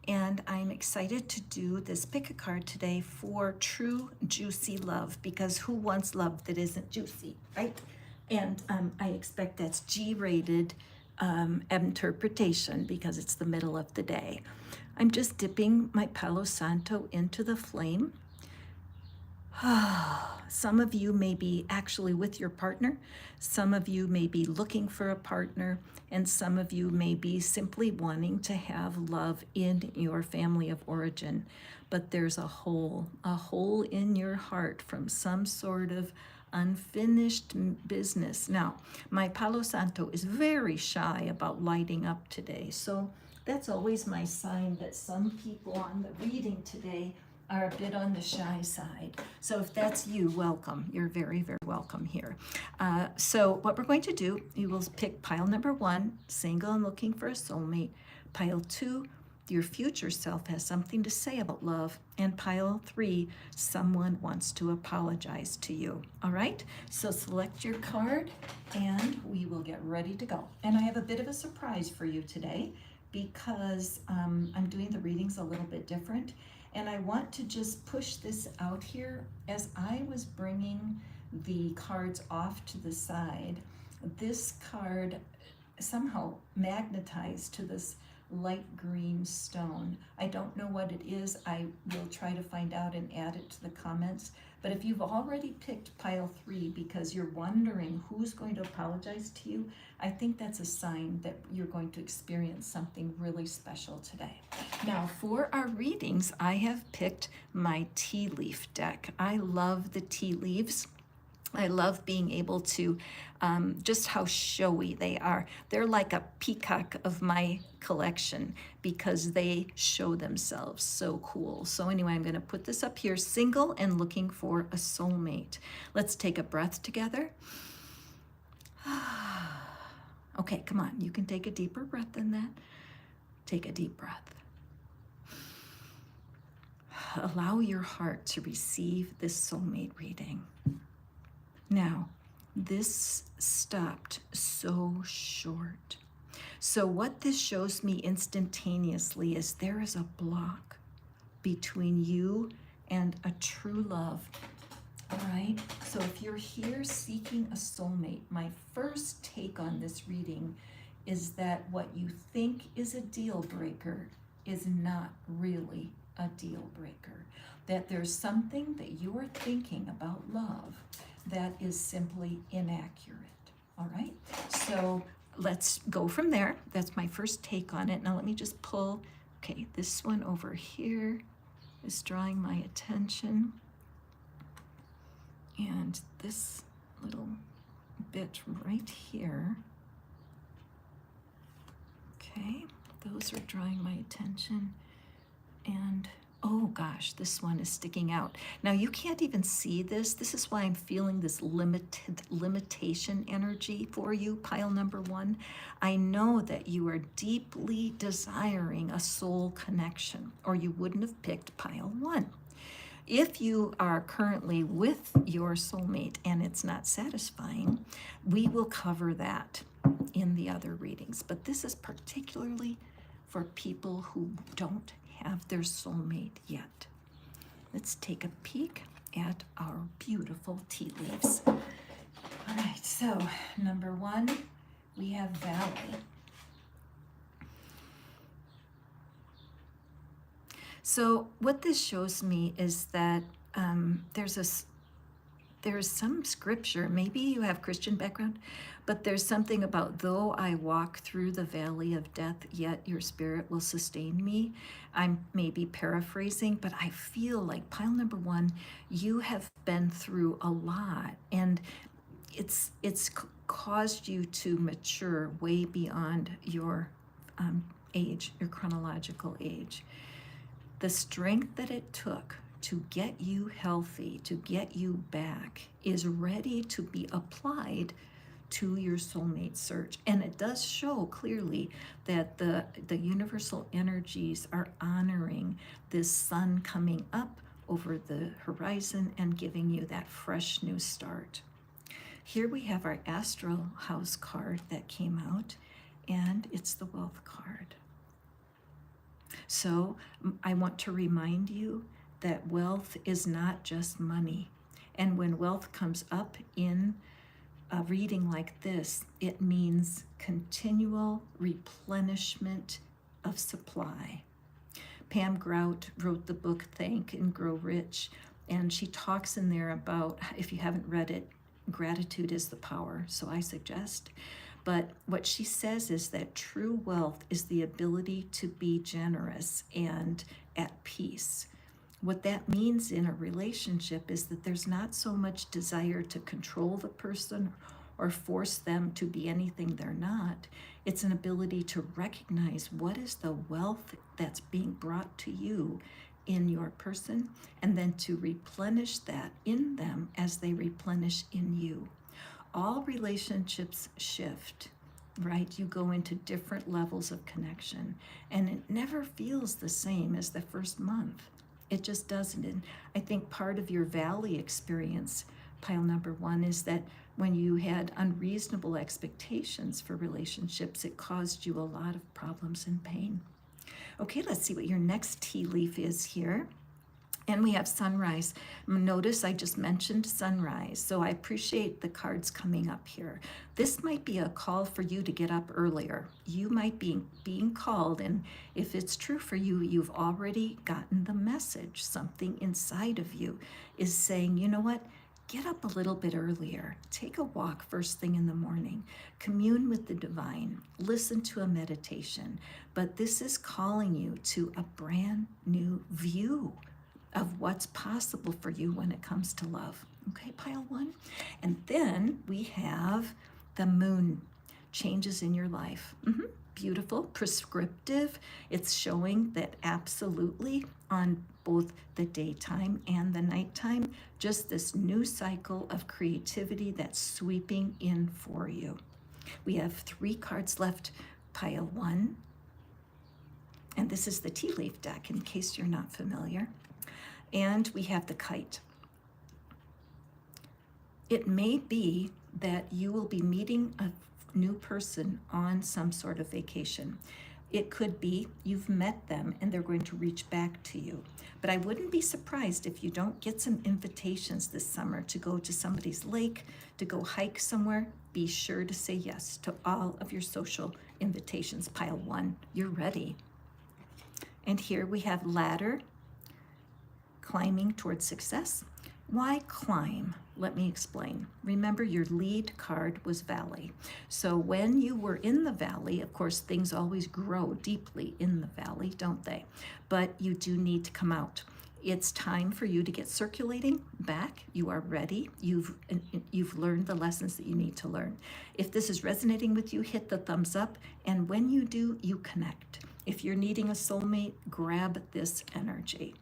and I'm excited to do this pick a card today for true juicy love, because who wants love that isn't juicy, right? And I expect that's G-rated interpretation because it's the middle of the day. I'm just dipping my Palo Santo into the flame. Some of you may be actually with your partner, some of you may be looking for a partner, and some of you may be simply wanting to have love in your family of origin. But there's a hole in your heart from some sort of unfinished business. Now, my Palo Santo is very shy about lighting up today, so that's always my sign that some people on the reading today are a bit on the shy side. So if that's you, welcome. You're very, very welcome here. So what we're going to do, you will pick pile number 1, single and looking for a soulmate. Pile 2, your future self has something to say about love. And pile 3, someone wants to apologize to you. All right? So select your card and we will get ready to go. And I have a bit of a surprise for you today because I'm doing the readings a little bit different. And I want to just push this out here. As I was bringing the cards off to the side, this card somehow magnetized to this light green stone. I don't know what it is. I will try to find out and add it to the comments. But if you've already picked pile 3 because you're wondering who's going to apologize to you, I think that's a sign that you're going to experience something really special today. Now, for our readings, I have picked my tea leaf deck. I love the tea leaves. I love being able to, just how showy they are. They're like a peacock of my collection because they show themselves so cool. So anyway, I'm going to put this up here, single and looking for a soulmate. Let's take a breath together. Okay, come on. You can take a deeper breath than that. Take a deep breath. Allow your heart to receive this soulmate reading. Now, this stopped so short. So what this shows me instantaneously is there is a block between you and a true love. All right, so if you're here seeking a soulmate, my first take on this reading is that what you think is a deal breaker is not really a deal breaker. That there's something that you're thinking about love that is simply inaccurate. All right, so let's go from there. That's my first take on it. Now let me just pull, okay, this one over here is drawing my attention. And this little bit right here, okay, those are drawing my attention. And oh gosh, this one is sticking out. Now you can't even see this. This is why I'm feeling this limitation energy for you, pile number 1. I know that you are deeply desiring a soul connection, or you wouldn't have picked pile 1. If you are currently with your soulmate and it's not satisfying, we will cover that in the other readings. But this is particularly for people who don't have their soulmate yet. Let's take a peek at our beautiful tea leaves. All right, so number 1, we have Valley. So what this shows me is that there's some scripture, maybe you have Christian background, but there's something about, though I walk through the valley of death, yet your spirit will sustain me. I'm maybe paraphrasing, but I feel like pile number 1, you have been through a lot, and it's caused you to mature way beyond your age, your chronological age. The strength that it took to get you healthy, to get you back, is ready to be applied to your soulmate search. And it does show clearly that the universal energies are honoring this sun coming up over the horizon and giving you that fresh new start. Here we have our astral house card that came out, and it's the wealth card. So I want to remind you that wealth is not just money. And when wealth comes up in a reading like this, it means continual replenishment of supply. Pam Grout wrote the book Think and Grow Rich, and she talks in there about, if you haven't read it, gratitude is the power, so I suggest. But what she says is that true wealth is the ability to be generous and at peace. What that means in a relationship is that there's not so much desire to control the person or force them to be anything they're not. It's an ability to recognize what is the wealth that's being brought to you in your person, and then to replenish that in them as they replenish in you. All relationships shift, right? You go into different levels of connection, and it never feels the same as the first month. It just doesn't. And I think part of your valley experience, pile number one, is that when you had unreasonable expectations for relationships, it caused you a lot of problems and pain. Okay, let's see what your next tea leaf is here. And we have sunrise. Notice I just mentioned sunrise, so I appreciate the cards coming up here. This might be a call for you to get up earlier. You might be being called, and if it's true for you, you've already gotten the message. Something inside of you is saying, you know what? Get up a little bit earlier. Take a walk first thing in the morning. Commune with the divine. Listen to a meditation. But this is calling you to a brand new view of what's possible for you when it comes to love. Okay, pile one. And then we have the moon, changes in your life. Beautiful, prescriptive. It's showing that absolutely on both the daytime and the nighttime, just this new cycle of creativity that's sweeping in for you. We have 3 cards left, pile one. And this is the tea leaf deck in case you're not familiar. And we have the kite. It may be that you will be meeting a new person on some sort of vacation. It could be you've met them and they're going to reach back to you. But I wouldn't be surprised if you don't get some invitations this summer to go to somebody's lake, to go hike somewhere. Be sure to say yes to all of your social invitations. Pile one, you're ready. And here we have ladder, climbing towards success. Why climb? Let me explain. Remember, your lead card was valley. So when you were in the valley, of course, things always grow deeply in the valley, don't they? But you do need to come out. It's time for you to get circulating back. You are ready. You've learned the lessons that you need to learn. If this is resonating with you, hit the thumbs up. And when you do, you connect. If you're needing a soulmate, grab this energy.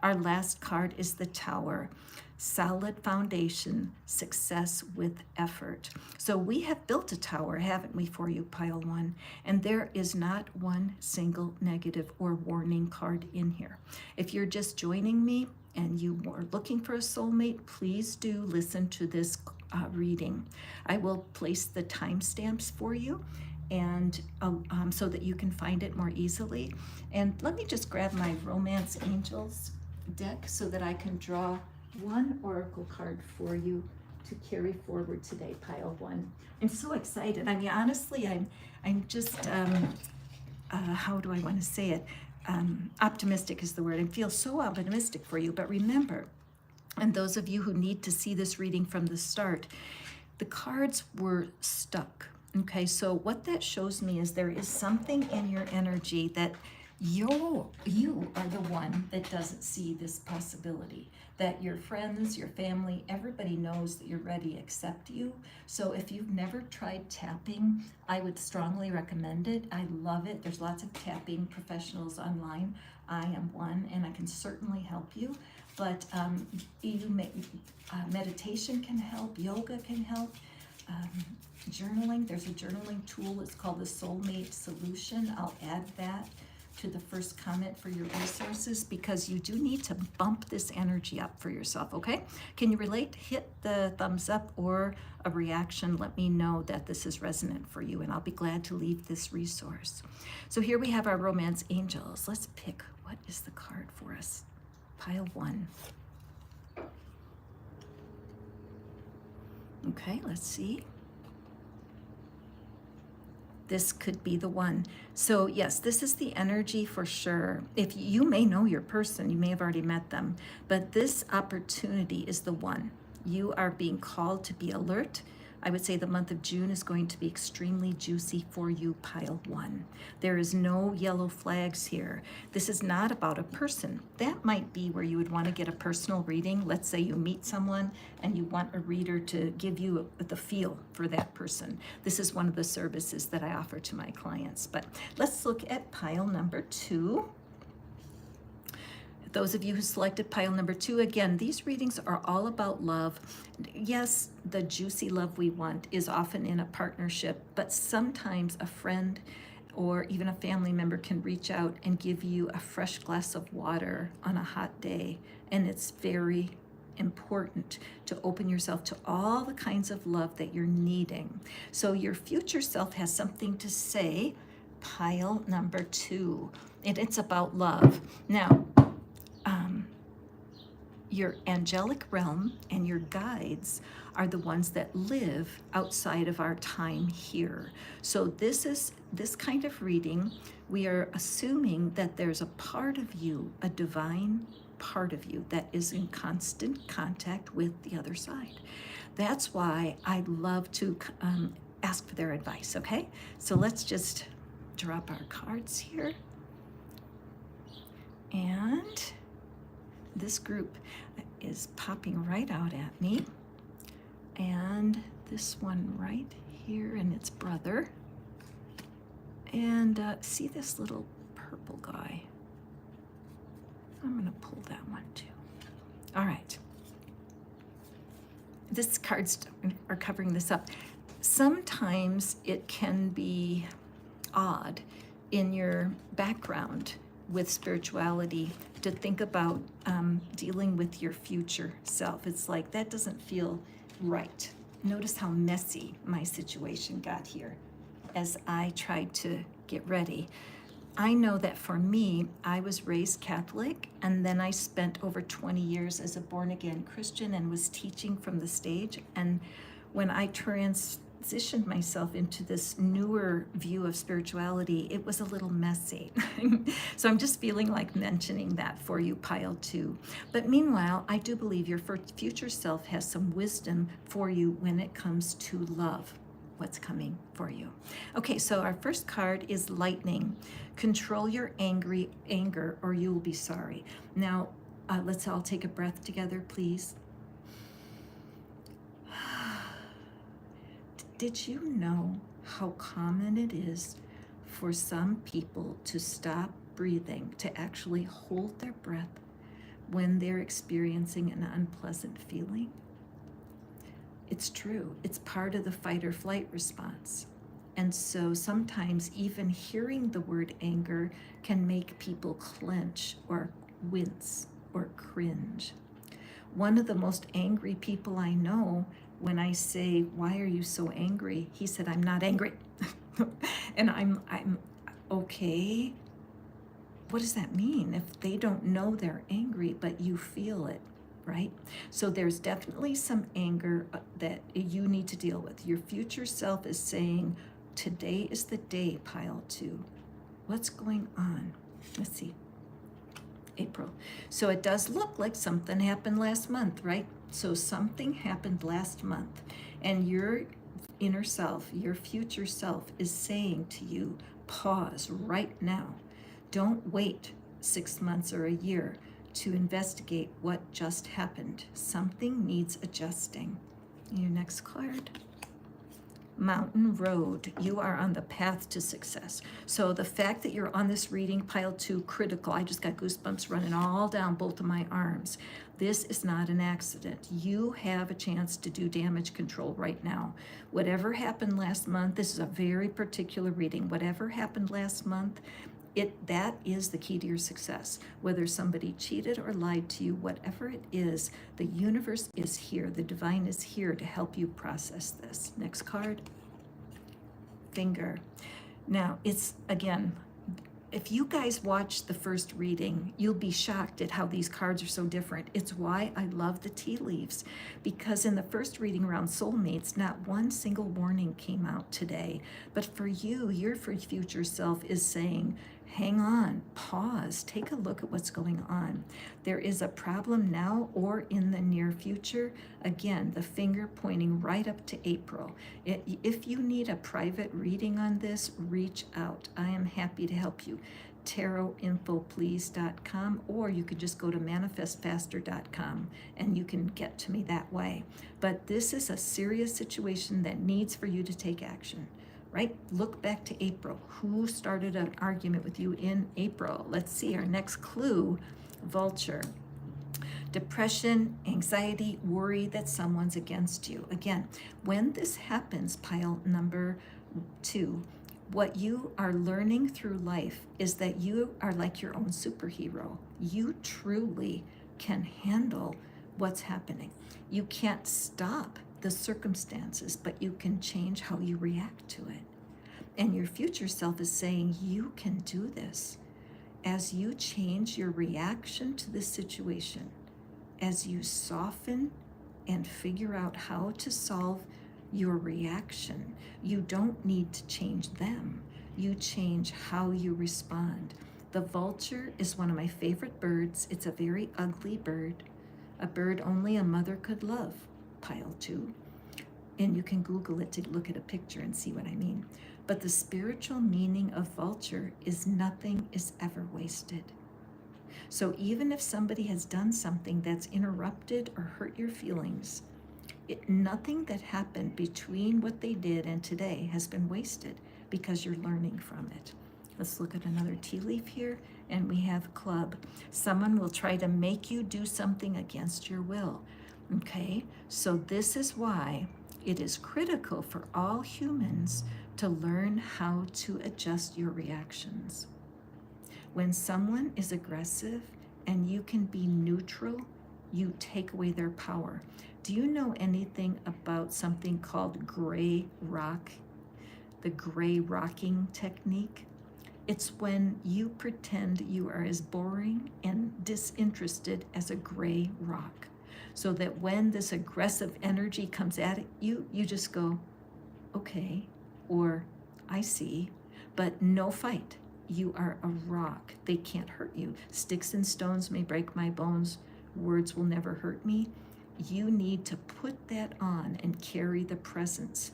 Our last card is the Tower. Solid foundation, success with effort. So we have built a tower, haven't we, for you, pile one? And there is not one single negative or warning card in here. If you're just joining me and you are looking for a soulmate, please do listen to this reading. I will place the timestamps for you, and so that you can find it more easily. And let me just grab my Romance Angels deck so that I can draw one oracle card for you to carry forward today, pile one. I'm so excited. I mean, honestly, I'm just, how do I want to say it? Optimistic is the word. I feel so optimistic for you. But remember, and those of you who need to see this reading from the start, the cards were stuck. Okay, so what that shows me is there is something in your energy that you are the one that doesn't see this possibility, that your friends, your family, everybody knows that you're ready to accept you. So if you've never tried tapping, I would strongly recommend it. I love it. There's lots of tapping professionals online. I am one, and I can certainly help you. But meditation can help, yoga can help. Journaling, there's a journaling tool, it's called the Soulmate Solution. I'll add that to the first comment for your resources, because you do need to bump this energy up for yourself, okay? Can you relate? Hit the thumbs up or a reaction. Let me know that this is resonant for you, and I'll be glad to leave this resource. So here we have our romance angels. Let's pick, what is the card for us? Pile 1. Okay, let's see. This could be the one. So yes, this is the energy for sure. If you may know your person, you may have already met them, but this opportunity is the one. You are being called to be alert. I would say the month of June is going to be extremely juicy for you, pile 1. There is no yellow flags here. This is not about a person. That might be where you would want to get a personal reading. Let's say you meet someone and you want a reader to give you the feel for that person. This is one of the services that I offer to my clients. But let's look at pile number 2. Those of you who selected pile number 2, again, these readings are all about love. Yes, the juicy love we want is often in a partnership, but sometimes a friend or even a family member can reach out and give you a fresh glass of water on a hot day. And it's very important to open yourself to all the kinds of love that you're needing. So your future self has something to say, pile number 2, and it's about love. Now, your angelic realm and your guides are the ones that live outside of our time here. So this kind of reading, we are assuming that there's a part of you, a divine part of you, that is in constant contact with the other side. That's why I love to ask for their advice, okay? So let's just drop our cards here. And this group is popping right out at me. And this one right here, and its brother. And see this little purple guy? I'm gonna pull that one too. All right. This cards are covering this up. Sometimes it can be odd in your background with spirituality to think about dealing with your future self. It's like, that doesn't feel right. Notice how messy my situation got here as I tried to get ready. I know that for me, I was raised Catholic, and then I spent over 20 years as a born-again Christian and was teaching from the stage. And when I transitioned myself into this newer view of spirituality, it was a little messy. So I'm just feeling like mentioning that for you, pile 2. But meanwhile, I do believe your future self has some wisdom for you when it comes to love. What's coming for you. Okay, so our first card is lightning. Control your anger or you will be sorry. Now, let's all take a breath together, please. Did you know how common it is for some people to stop breathing, to actually hold their breath when they're experiencing an unpleasant feeling? It's true. It's part of the fight or flight response. And so sometimes even hearing the word anger can make people clench or wince or cringe. One of the most angry people I know, when I say, "Why are you so angry?" he said, "I'm not angry." And I'm okay. What does that mean if they don't know they're angry, but you feel it? Right? So there's definitely some anger that you need to deal with. Your future self is saying, today is the day, pile 2. What's going on? Let's see. April. So it does look like something happened last month, right? So something happened last month, and your inner self, your future self is saying to you, pause right now. Don't wait 6 months or a year to investigate what just happened. Something needs adjusting. Your next card. Mountain Road. You are on the path to success. So the fact that you're on this reading, pile 2, critical. I just got goosebumps running all down both of my arms. This is not an accident. You have a chance to do damage control right now. Whatever happened last month, this is a very particular reading. Whatever happened last month, That is the key to your success. Whether somebody cheated or lied to you, whatever it is, the universe is here. The divine is here to help you process this. Next card. Finger. Now, it's, again, if you guys watch the first reading, you'll be shocked at how these cards are so different. It's why I love the tea leaves, because in the first reading around soulmates, not one single warning came out today. But for you, your future self is saying, hang on, pause, take a look at what's going on. There is a problem now or in the near future. Again, the finger pointing right up to April. If you need a private reading on this, reach out. I am happy to help you. tarotinfoplease.com, or you could just go to manifestfaster.com and you can get to me that way. But this is a serious situation that needs for you to take action. Right? Look back to April. Who started an argument with you in April? Let's see, our next clue, vulture. Depression, anxiety, worry that someone's against you. Again, when this happens, pile number 2, what you are learning through life is that you are like your own superhero. You truly can handle what's happening. You can't stop the circumstances, but you can change how you react to it. And your future self is saying, you can do this. As you change your reaction to this situation, as you soften and figure out how to solve your reaction, you don't need to change them. You change how you respond. The vulture is one of my favorite birds. It's a very ugly bird, a bird only a mother could love. Pile 2. And you can Google it to look at a picture and see what I mean. But the spiritual meaning of vulture is nothing is ever wasted. So even if somebody has done something that's interrupted or hurt your feelings, nothing that happened between what they did and today has been wasted, because you're learning from it. Let's look at another tea leaf here, and we have club. Someone will try to make you do something against your will. Okay, so this is why it is critical for all humans to learn how to adjust your reactions. When someone is aggressive and you can be neutral, you take away their power. Do you know anything about something called gray rock? The gray rocking technique? It's when you pretend you are as boring and disinterested as a gray rock, so that when this aggressive energy comes at you, you just go, okay, or I see, but no fight. You are a rock. They can't hurt you. Sticks and stones may break my bones. Words will never hurt me. You need to put that on and carry the presence.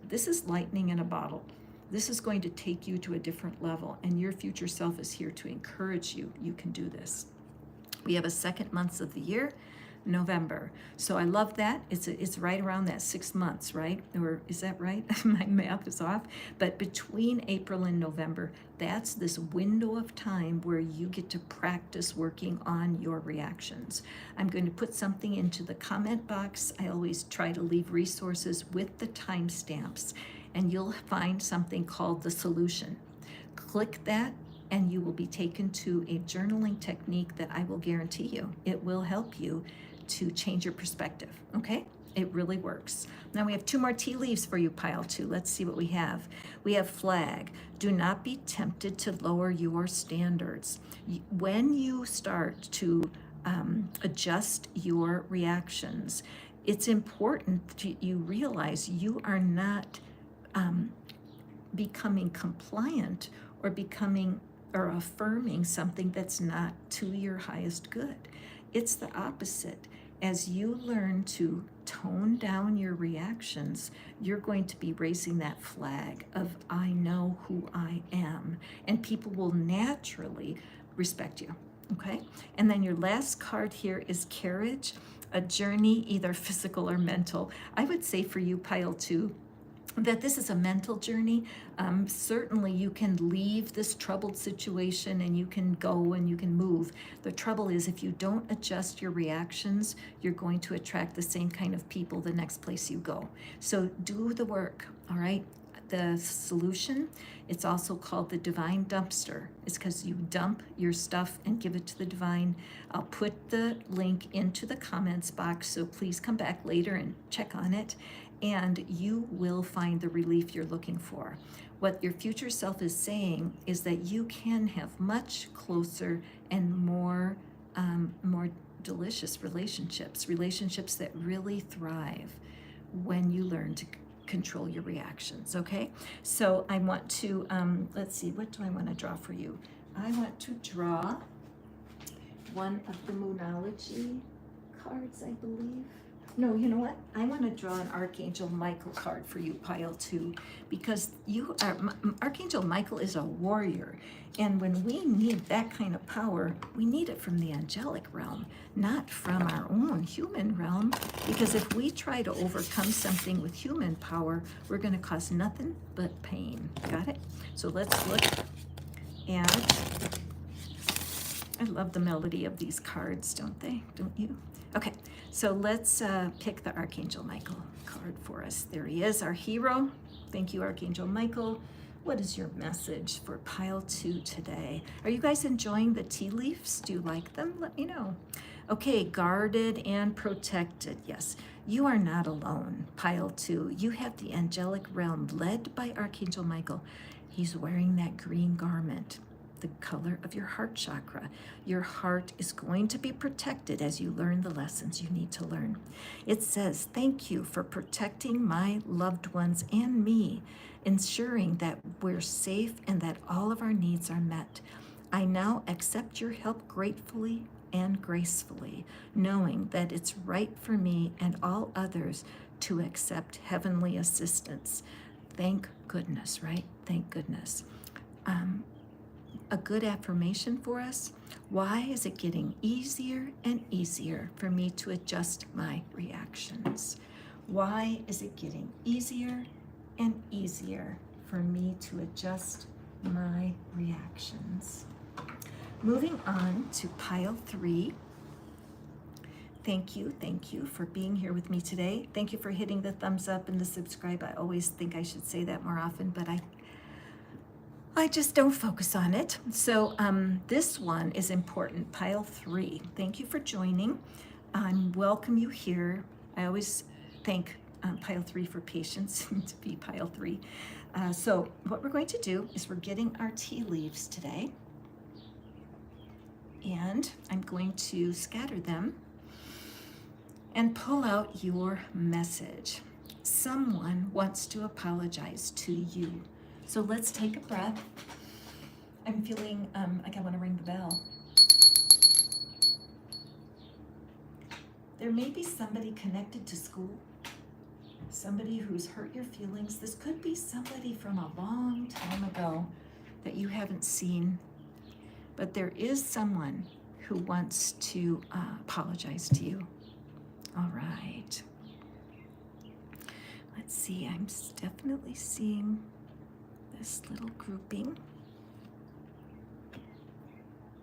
This is lightning in a bottle. This is going to take you to a different level, and your future self is here to encourage you. You can do this. We have a second month of the year, November. So I love that. It's right around that 6 months, right? Or is that right? My math is off. But between April and November, that's this window of time where you get to practice working on your reactions. I'm going to put something into the comment box. I always try to leave resources with the timestamps, and you'll find something called the solution. Click that, and you will be taken to a journaling technique that I will guarantee you. It will help you to change your perspective, okay? It really works. Now we have 2 more tea leaves for you, pile 2. Let's see what we have. We have flag. Do not be tempted to lower your standards. When you start to adjust your reactions, it's important that you realize you are not becoming compliant or affirming something that's not to your highest good. It's the opposite. As you learn to tone down your reactions, you're going to be raising that flag of, I know who I am, and people will naturally respect you, okay? And then your last card here is carriage, a journey, either physical or mental. I would say for you, pile 2, that this is a mental journey. Certainly you can leave this troubled situation and you can go and you can move. The trouble is, if you don't adjust your reactions, you're going to attract the same kind of people the next place you go. So do the work, all right? the solution. It's also called the divine dumpster. It's because you dump your stuff and give it to the divine. I'll put the link into the comments box, so please come back later and check on it, and you will find the relief you're looking for. What your future self is saying is that you can have much closer and more delicious relationships that really thrive when you learn to control your reactions. Okay, so I want to let's see, what do I want to draw for you? I want to draw one of the Moonology cards, I believe. No, you know what? I want to draw an Archangel Michael card for you, pile 2, because you are Archangel Michael is a warrior, and when we need that kind of power, we need it from the angelic realm, not from our own human realm, because if we try to overcome something with human power, we're going to cause nothing but pain. Got it? So let's look at, I love the melody of these cards, don't they? Don't you? Okay, so let's pick the Archangel Michael card for us. There he is, our hero. Thank you, Archangel Michael. What is your message for pile 2 today? Are you guys enjoying the tea leaves? Do you like them? Let me know. Okay, guarded and protected. Yes, you are not alone, pile 2. You have the angelic realm led by Archangel Michael. He's wearing that green garment, the color of your heart chakra. Your heart is going to be protected as you learn the lessons you need to learn. It says, thank you for protecting my loved ones and me, ensuring that we're safe and that all of our needs are met. I now accept your help gratefully and gracefully, knowing that it's right for me and all others to accept heavenly assistance. Thank goodness, right? Thank goodness. A good affirmation for us. Why is it getting easier and easier for me to adjust my reactions? Why is it getting easier and easier for me to adjust my reactions? Moving on to pile 3. Thank you for being here with me today. Thank you for hitting the thumbs up and the subscribe. I always think I should say that more often, but I just don't focus on it. So this one is important, pile 3. Thank you for joining. I welcome you here. I always thank pile 3 for patience to be pile 3. So what we're going to do is we're getting our tea leaves today, and I'm going to scatter them and pull out your message. Someone wants to apologize to you. So let's take a breath. I'm feeling like I want to ring the bell. There may be somebody connected to school, somebody who's hurt your feelings. This could be somebody from a long time ago that you haven't seen, but there is someone who wants to apologize to you. All right. Let's see, I'm definitely seeing this little grouping.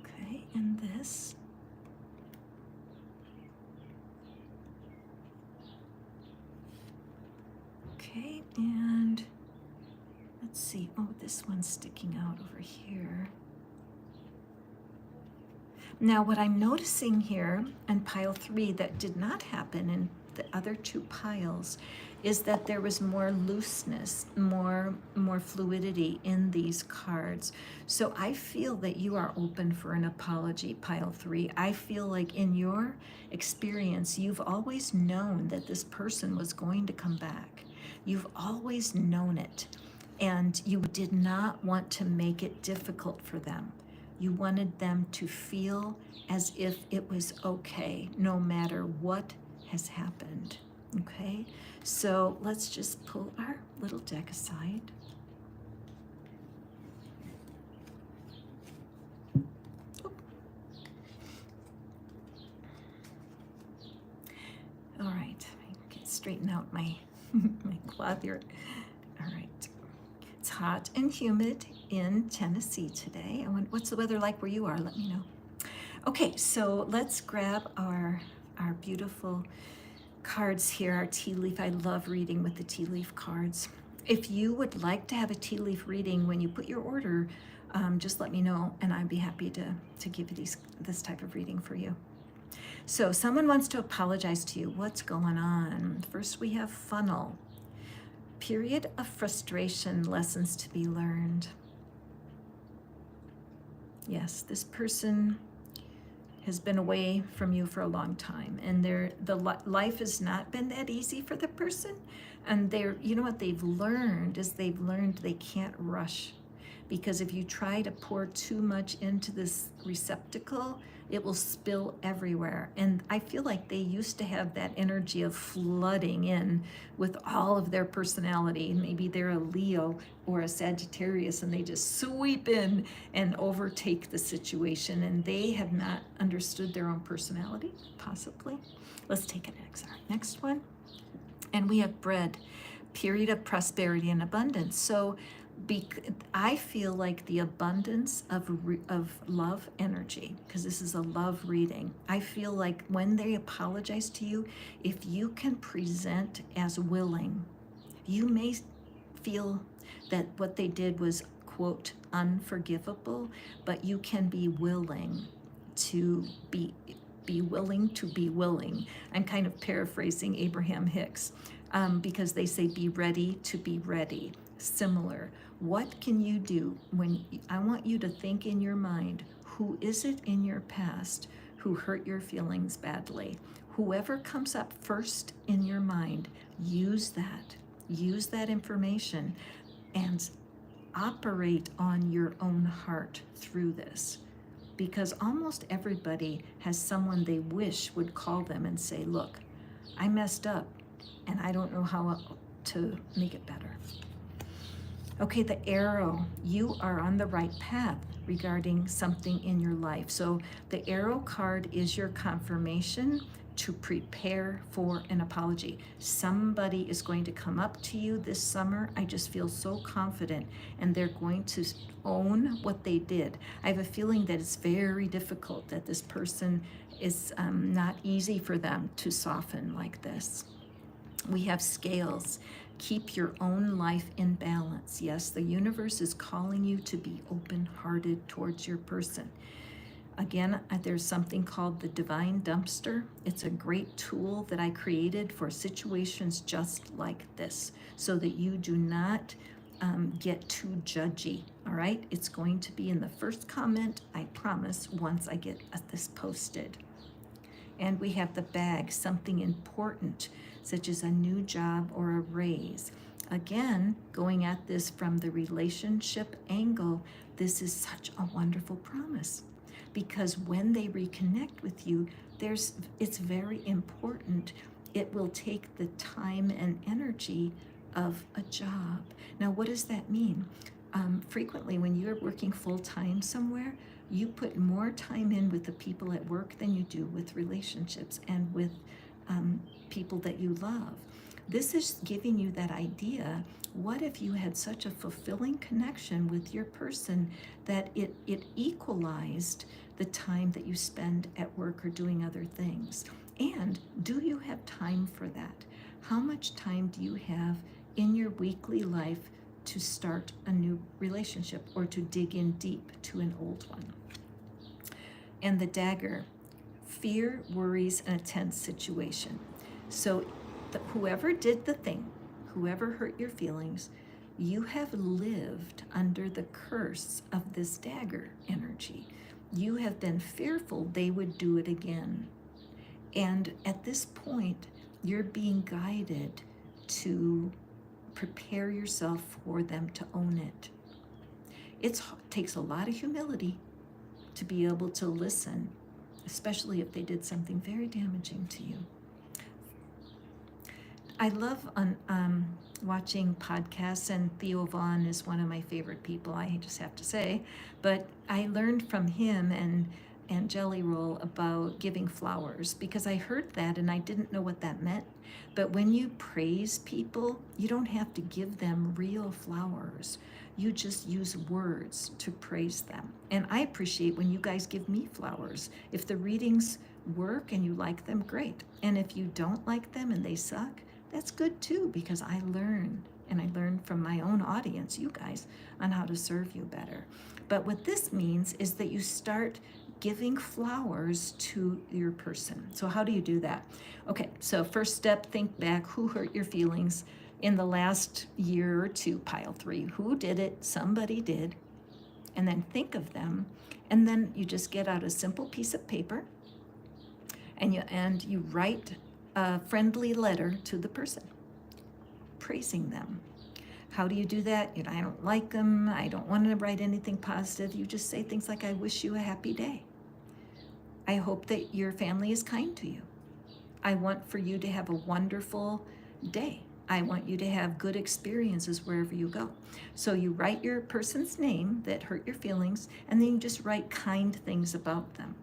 Okay, and this. Okay, and let's see. Oh, this one's sticking out over here. Now, what I'm noticing here in pile 3 that did not happen in the other 2 piles is that there was more looseness, more fluidity in these cards. So I feel that you are open for an apology, pile 3. I feel like in your experience, you've always known that this person was going to come back. You've always known it, and you did not want to make it difficult for them. You wanted them to feel as if it was okay, no matter what has happened. Okay, so let's just pull our little deck aside. Oh. All right, I can straighten out my my cloth here. All right, it's hot and humid in Tennessee today. What's the weather like where you are? Let me know. Okay, so let's grab our beautiful cards here, our tea leaf. I love reading with the tea leaf cards. If you would like to have a tea leaf reading when you put your order, just let me know, and I'd be happy to give you this type of reading for you. So someone wants to apologize to you. What's going on? First, we have funnel. Period of frustration, lessons to be learned. Yes, this person has been away from you for a long time, and life has not been that easy for the person. And you know what they've learned is they can't rush, because if you try to pour too much into this receptacle, it will spill everywhere. And I feel like they used to have that energy of flooding in with all of their personality. Maybe they're a Leo or a Sagittarius, and they just sweep in and overtake the situation, and they have not understood their own personality, possibly. Let's take an next one. And we have bread, period of prosperity and abundance. So I feel like the abundance of love energy, because this is a love reading. I feel like when they apologize to you, if you can present as willing, you may feel that what they did was, quote, unforgivable, but you can be willing to be willing to be willing. I'm kind of paraphrasing Abraham Hicks, because they say be ready to be ready. Similar. What can you do I want you to think in your mind, who is it in your past who hurt your feelings badly? Whoever comes up first in your mind, use that information and operate on your own heart through this. Because almost everybody has someone they wish would call them and say, look, I messed up and I don't know how to make it better. Okay, the arrow, you are on the right path regarding something in your life. So the arrow card is your confirmation to prepare for an apology. Somebody is going to come up to you this summer. I just feel so confident, and they're going to own what they did. I have a feeling that it's very difficult, that this person is not easy for them to soften like this. We have scales. Keep your own life in balance. Yes, the universe is calling you to be open-hearted towards your person. Again, there's something called the divine dumpster. It's a great tool that I created for situations just like this, so that you do not get too judgy, all right? It's going to be in the first comment, I promise, once I get this posted. And we have the bag, something important, such as a new job or a raise. Again, going at this from the relationship angle, this is such a wonderful promise, because when they reconnect with you, it's very important. It will take the time and energy of a job. Now, what does that mean? Frequently, when you're working full-time somewhere, you put more time in with the people at work than you do with relationships and with people that you love. This is giving you that idea. What if you had such a fulfilling connection with your person that it equalized the time that you spend at work or doing other things? And do you have time for that? How much time do you have in your weekly life to start a new relationship or to dig in deep to an old one? And the dagger, fear, worries, and a tense situation. So whoever did the thing, whoever hurt your feelings, you have lived under the curse of this dagger energy. You have been fearful they would do it again. And at this point, you're being guided to prepare yourself for them to own it. It takes a lot of humility to be able to listen, especially if they did something very damaging to you. I love watching podcasts, and Theo Vaughn is one of my favorite people, I just have to say. But I learned from him and Jelly Roll about giving flowers, because I heard that and I didn't know what that meant. But when you praise people, you don't have to give them real flowers. You just use words to praise them. And I appreciate when you guys give me flowers. If the readings work and you like them, great. And if you don't like them and they suck, that's good too, because I learn And I learn from my own audience, you guys, on how to serve you better. But what this means is that you start giving flowers to your person. So how do you do that? Okay, so first step, think back. Who hurt your feelings in the last year or two? Pile 3. Who did it? Somebody did. And then think of them. And then you just get out a simple piece of paper and you write a friendly letter to the person, praising them. How do you do that? I don't like them. I don't want to write anything positive. You just say things like, I wish you a happy day. I hope that your family is kind to you. I want for you to have a wonderful day. I want you to have good experiences wherever you go. So you write your person's name that hurt your feelings, and then you just write kind things about them.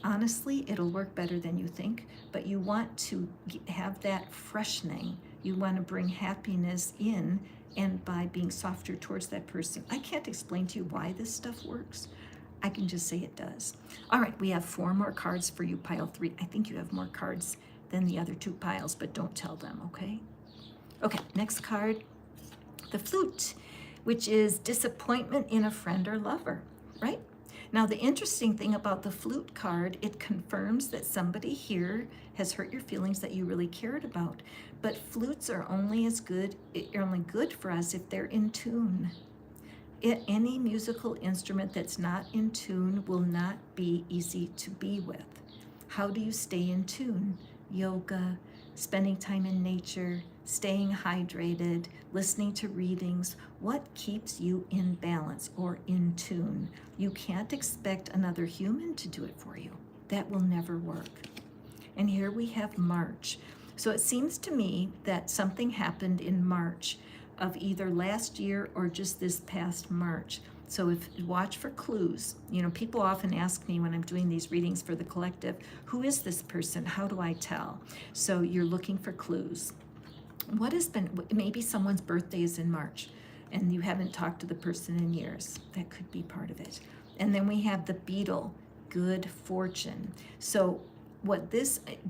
Honestly, it'll work better than you think, but you want to have that freshening. You want to bring happiness in, and by being softer towards that person. I can't explain to you why this stuff works. I can just say it does. All right, we have 4 more cards for you, pile 3. I think you have more cards than the other 2 piles, but don't tell them, okay? Okay, next card, the flute, which is disappointment in a friend or lover, right? Now, the interesting thing about the flute card, it confirms that somebody here has hurt your feelings that you really cared about. But flutes are only good for us if they're in tune. Any musical instrument that's not in tune will not be easy to be with. How do you stay in tune? Yoga, spending time in nature, staying hydrated, listening to readings. What keeps you in balance or in tune? You can't expect another human to do it for you. That will never work. And here we have March. So it seems to me that something happened in March of either last year or just this past March. So watch for clues. People often ask me when I'm doing these readings for the collective, who is this person? How do I tell? So you're looking for clues. Maybe someone's birthday is in March and you haven't talked to the person in years. That could be part of it. And then we have the beetle, good fortune. So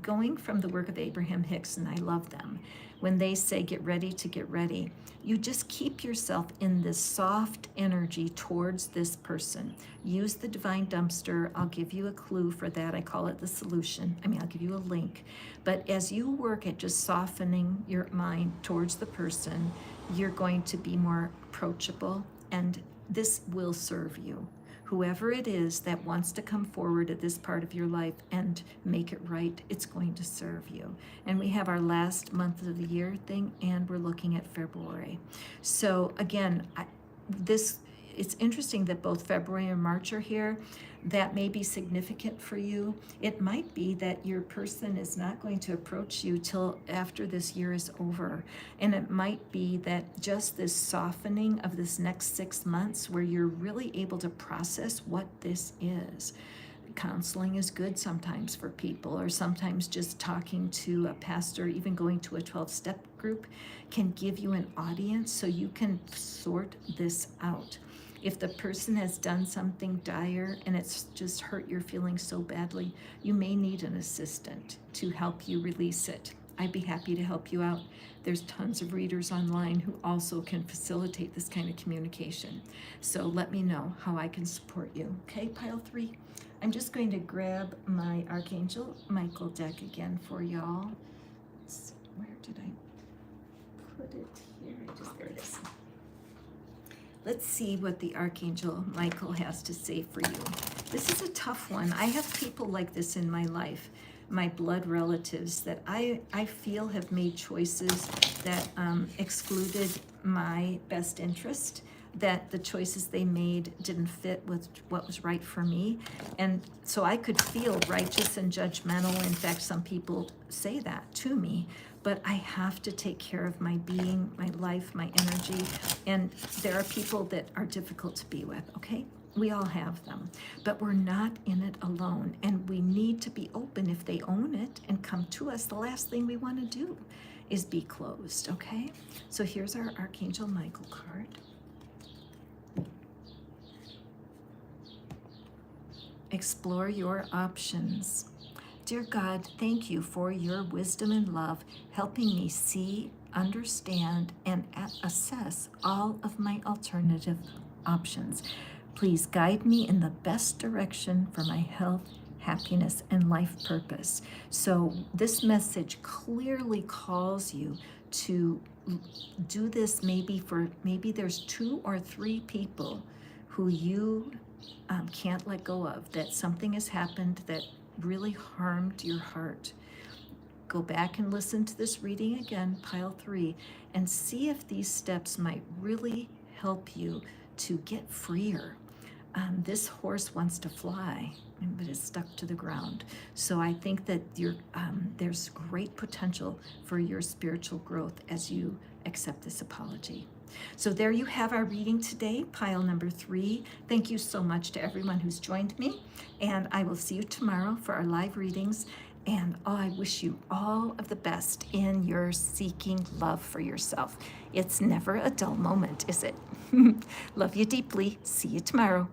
going from the work of Abraham Hicks, and I love them, when they say get ready to get ready, you just keep yourself in this soft energy towards this person. Use the divine dumpster. I'll give you a clue for that. I call it the solution. I'll give you a link. But as you work at just softening your mind towards the person, you're going to be more approachable, and this will serve you. Whoever it is that wants to come forward at this part of your life and make it right, it's going to serve you. And we have our last month of the year thing, and we're looking at February. So again, it's interesting that both February and March are here. That may be significant for you. It might be that your person is not going to approach you till after this year is over. And it might be that just this softening of this next 6 months where you're really able to process what this is. Counseling is good sometimes for people, or sometimes just talking to a pastor, even going to a 12-step group can give you an audience so you can sort this out. If the person has done something dire and it's just hurt your feelings so badly, you may need an assistant to help you release it. I'd be happy to help you out. There's tons of readers online who also can facilitate this kind of communication. So let me know how I can support you. Okay, pile 3. I'm just going to grab my Archangel Michael deck again for y'all. Where did I put it here? There it is. Let's see what the Archangel Michael has to say for you. This is a tough one. I have people like this in my life, my blood relatives, that I feel have made choices that excluded my best interest, that the choices they made didn't fit with what was right for me. And so I could feel righteous and judgmental. In fact, some people say that to me. But I have to take care of my being, my life, my energy. And there are people that are difficult to be with, okay? We all have them. But we're not in it alone. And we need to be open. If they own it and come to us, the last thing we want to do is be closed, okay? So here's our Archangel Michael card. Explore your options. Dear God, thank you for your wisdom and love, helping me see, understand, and assess all of my alternative options. Please guide me in the best direction for my health, happiness, and life purpose. So this message clearly calls you to do this. Maybe there's 2 or 3 people who you can't let go of, that something has happened that really harmed your heart. Go back and listen to this reading again, pile 3, and see if these steps might really help you to get freer. This horse wants to fly, but it's stuck to the ground. So I think that there's great potential for your spiritual growth as you accept this apology. So there you have our reading today, pile number 3. Thank you so much to everyone who's joined me, and I will see you tomorrow for our live readings. And I wish you all of the best in your seeking love for yourself. It's never a dull moment, is it? Love you deeply. See you tomorrow.